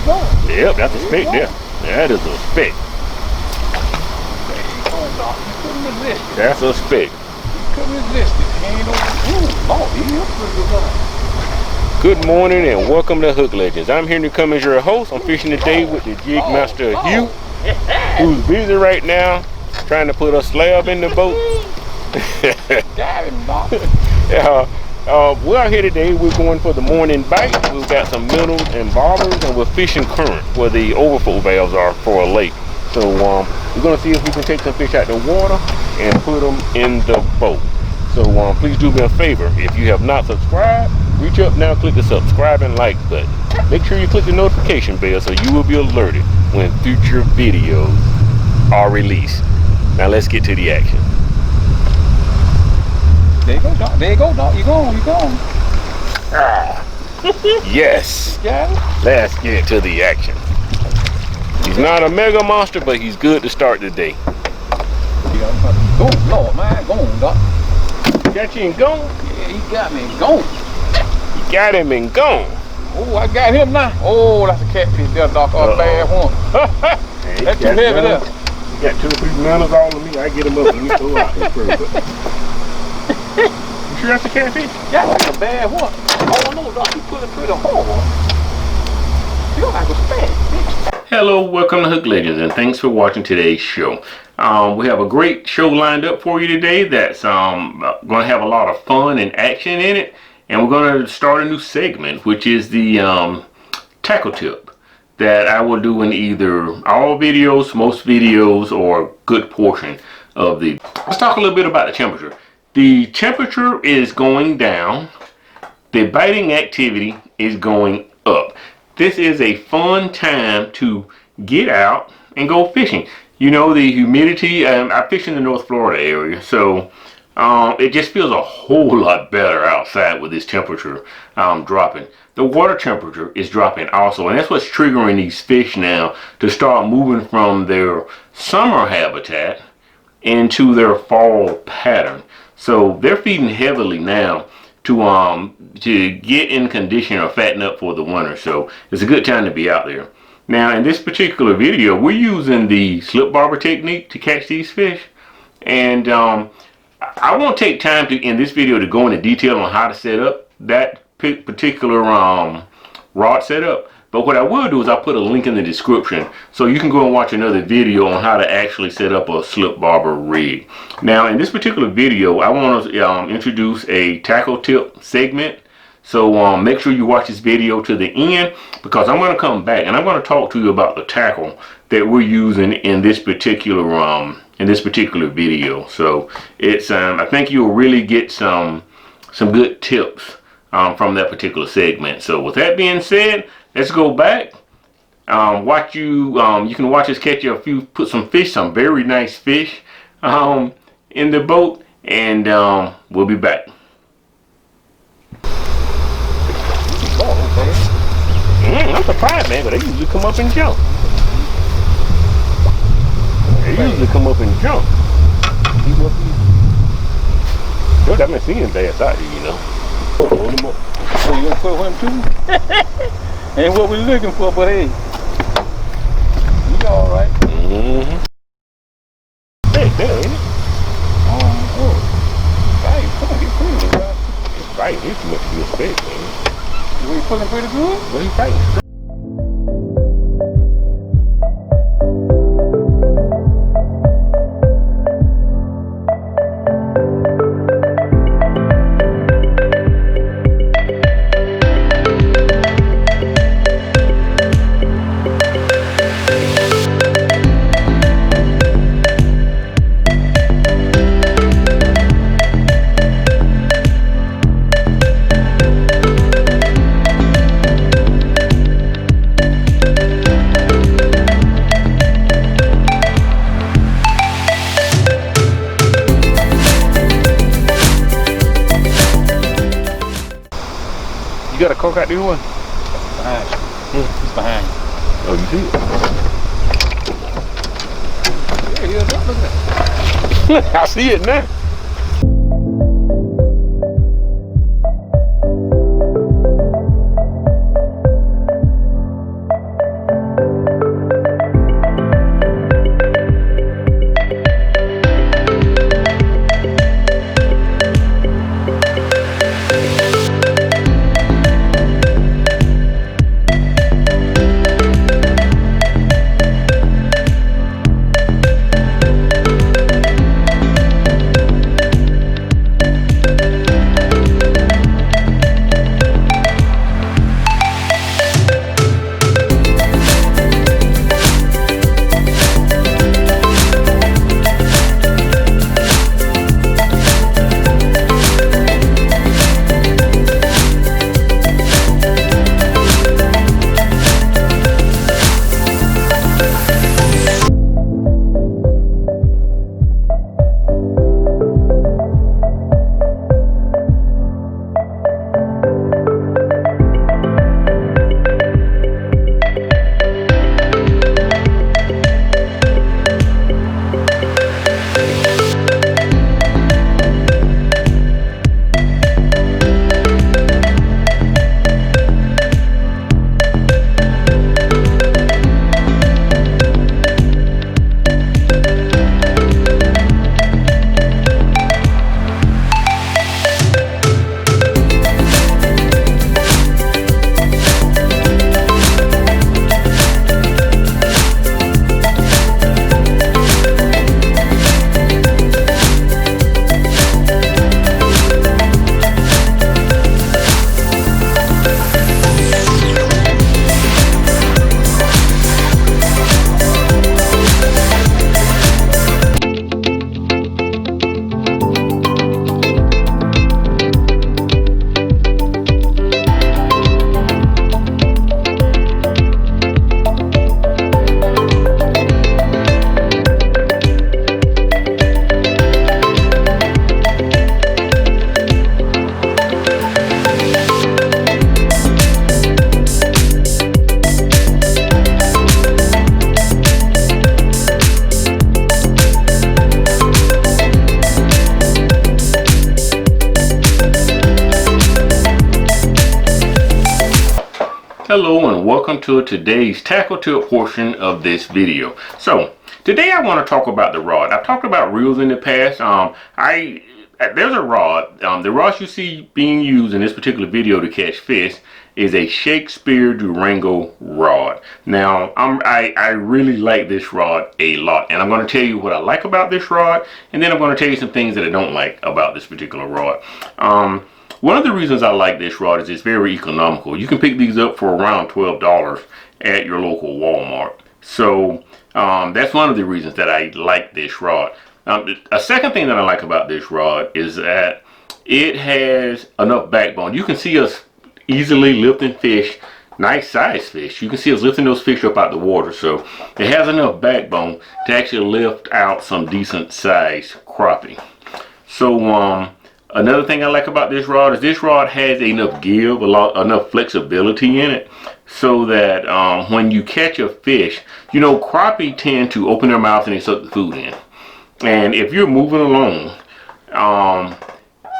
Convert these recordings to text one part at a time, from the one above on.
go. Yep, that's a spec there. That is a spec. Couldn't resist it. That's a spec. Couldn't resist it. He ain't over. Lord, he is pretty good. Good morning and welcome to Hook Legends. I'm Henry Cummings, your host. I'm fishing today with the jig master Hugh, who's busy right now trying to put a slab in the boat. We're out here today. We're going for the morning bite. We've got some minnows and bobbers, and we're fishing current where the overflow valves are for a lake. So we're going to see if we can take some fish out the water and put them in the boat. So please do me a favor. If you have not subscribed, reach up now, click the subscribe and like button. Make sure you click the notification bell so you will be alerted when future videos are released. Now let's get to the action. There you go, Doc. There you go, Doc. You going, you going. Yes. Got it? Let's get to the action. He's not a mega monster, but he's good to start the day. Go, Lord, man. Go on, Doc. Got you and gone? Yeah, he got me and gone. You got him and gone. Oh, I got him now. Oh, that's a catfish there, Doc. A bad one. Hey, that's too heavy there. You got 2 or 3 minnows all of me. I get them up and we throw out this further. You sure that's a catfish? That's a bad one. Oh, no, Doc. You put it pretty hard. You look like a spag. Hello, welcome to Hook Legends, and thanks for watching today's show. We have a great show lined up for you today that's going to have a lot of fun and action in it. And we're going to start a new segment, which is the tackle tip that I will do in either all videos, most videos, or a good portion of the... Let's talk a little bit about the temperature. The temperature is going down. The biting activity is going up. This is a fun time to get out and go fishing. You know, the humidity, I fish in the North Florida area, so it just feels a whole lot better outside with this temperature dropping. The water temperature is dropping also, and that's what's triggering these fish now to start moving from their summer habitat into their fall pattern. So they're feeding heavily now to get in condition or fatten up for the winter. So it's a good time to be out there. Now in this particular video, we're using the slip bobber technique to catch these fish. And I won't take time in this video to go into detail on how to set up that particular rod setup. But what I will do is I'll put a link in the description so you can go and watch another video on how to actually set up a slip bobber rig. Now in this particular video, I want to introduce a tackle tip segment. So make sure you watch this video to the end, because I'm going to come back and I'm going to talk to you about the tackle that we're using in this particular video. So it's I think you'll really get some good tips from that particular segment. So with that being said, let's go back. You can watch us catch put some fish, some very nice fish in the boat, and we'll be back. I'm surprised, man, but they usually come up and jump. Dude, I've been seeing bass out here, you know. Hold them up. So you gonna put him too? Ain't what we're looking for, but hey, you all right? Hey, there, ain't it? Right, come on, get pretty, right? It's right. It's too much to be a spec, man. You ain't pulling pretty good? Well, he's fighting. You got a cork out there one? Behind you. It's behind you. Oh, you see it? There it is. Look at that. I see it now. Hello and welcome to today's tackle tip portion of this video. So today I want to talk about the rod. I've talked about reels in the past. There's a rod. The rod you see being used in this particular video to catch fish is a Shakespeare Durango rod. Now I really like this rod a lot, and I'm going to tell you what I like about this rod, and then I'm going to tell you some things that I don't like about this particular rod. One of the reasons I like this rod is it's very economical. You can pick these up for around $12 at your local Walmart. So that's one of the reasons that I like this rod. A second thing that I like about this rod is that it has enough backbone. You can see us easily lifting fish, nice size fish. You can see us lifting those fish up out the water. So it has enough backbone to actually lift out some decent size crappie. So another thing I like about this rod is this rod has enough give, enough flexibility in it, so that when you catch a fish, you know, crappie tend to open their mouth and they suck the food in. And if you're moving along,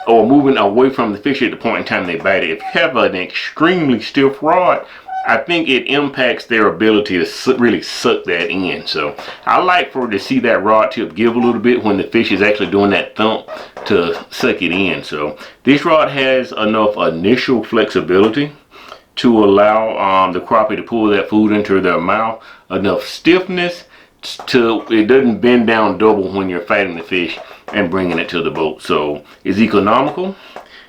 or moving away from the fish at the point in time they bite it, if you have an extremely stiff rod, I think it impacts their ability to really suck that in. So I like to see that rod tip give a little bit when the fish is actually doing that thump to suck it in. So this rod has enough initial flexibility to allow the crappie to pull that food into their mouth, enough stiffness to it doesn't bend down double when you're fighting the fish and bringing it to the boat. So it's economical,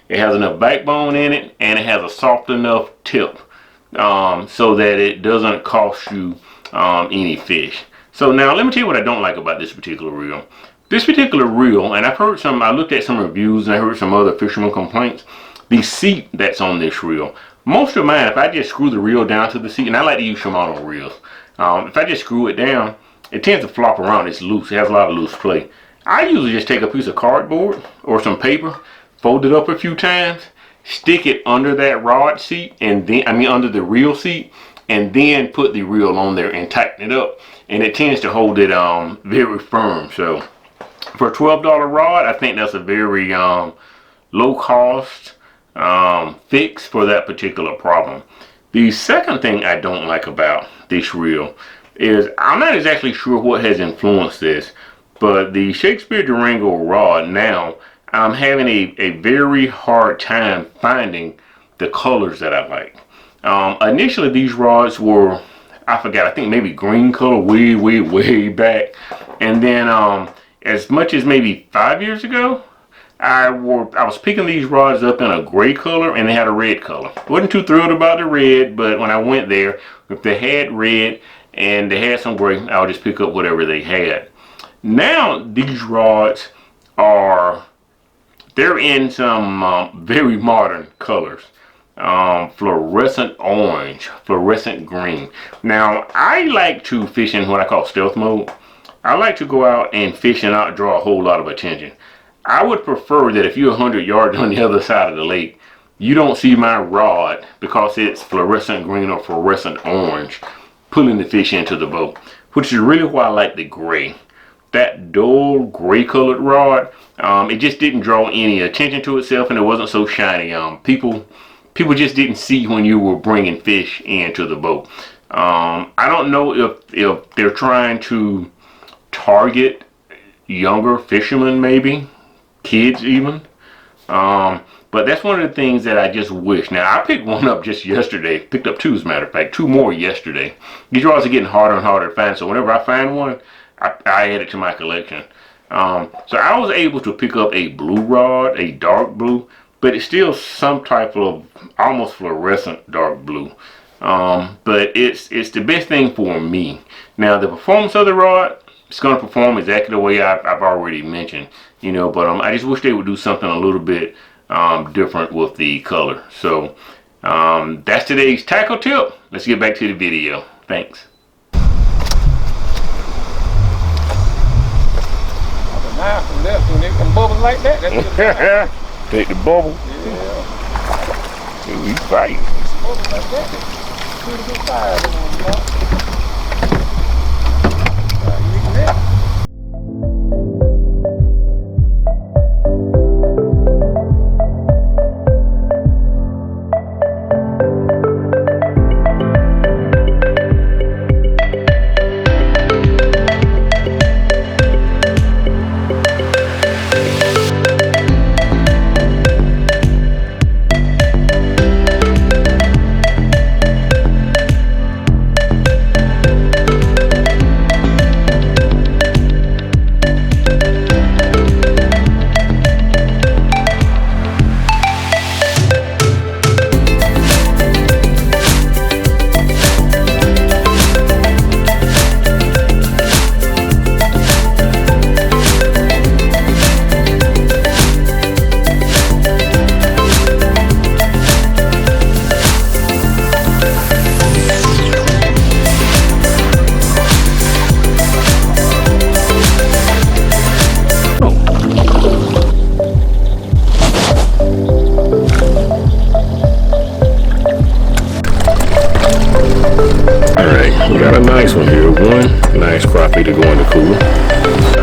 it has enough backbone in it, and it has a soft enough tip so that it doesn't cost you any fish. So now let me tell you what I don't like about this particular reel. This particular reel, and I looked at some reviews and I heard some other fisherman complaints, the seat that's on this reel. Most of mine, if I just screw the reel down to the seat, and I like to use Shimano reels, if I just screw it down, it tends to flop around. It's loose. It has a lot of loose play. I usually just take a piece of cardboard or some paper, fold it up a few times, stick it under that rod seat, and then under the reel seat, and then put the reel on there and tighten it up, and it tends to hold it very firm. So for a $12 rod, I think that's a very low cost fix for that particular problem. The second thing I don't like about this reel is I'm not exactly sure what has influenced this, but the Shakespeare Durango rod now, I'm having a very hard time finding the colors that I like. Initially these rods were, I think maybe green color way back, and then as much as maybe 5 years ago, I was picking these rods up in a gray color and they had a red color. Wasn't too thrilled about the red, but when I went there, if they had red and they had some gray, I would just pick up whatever they had. Now these rods they're in some very modern colors. Fluorescent orange, fluorescent green. Now I like to fish in what I call stealth mode. I like to go out and fish and not draw a whole lot of attention. I would prefer that if you're 100 yards on the other side of the lake, you don't see my rod because it's fluorescent green or fluorescent orange pulling the fish into the boat, which is really why I like the gray. That dull gray colored rod, it just didn't draw any attention to itself, and it wasn't so shiny. People just didn't see when you were bringing fish into the boat. I don't know if they're trying to target younger fishermen, maybe kids even, but that's one of the things that I just wish. Now I picked one up just yesterday, picked up two as a matter of fact, two more yesterday. These rods are getting harder and harder to find, so whenever I find one, I add it to my collection. So I was able to pick up a blue rod, a dark blue, but it's still some type of almost fluorescent dark blue. But it's the best thing for me. Now the performance of the rod, it's going to perform exactly the way I've already mentioned, you know, but I just wish they would do something a little bit different with the color. So that's today's tackle tip. Let's get back to the video. Thanks. From left, when they come bubbles like that, that's good. Take the bubble. Yeah. Ooh, he's fighting. Bubbles like that, pretty good fire. nice one here. One nice crappie to go in the cooler.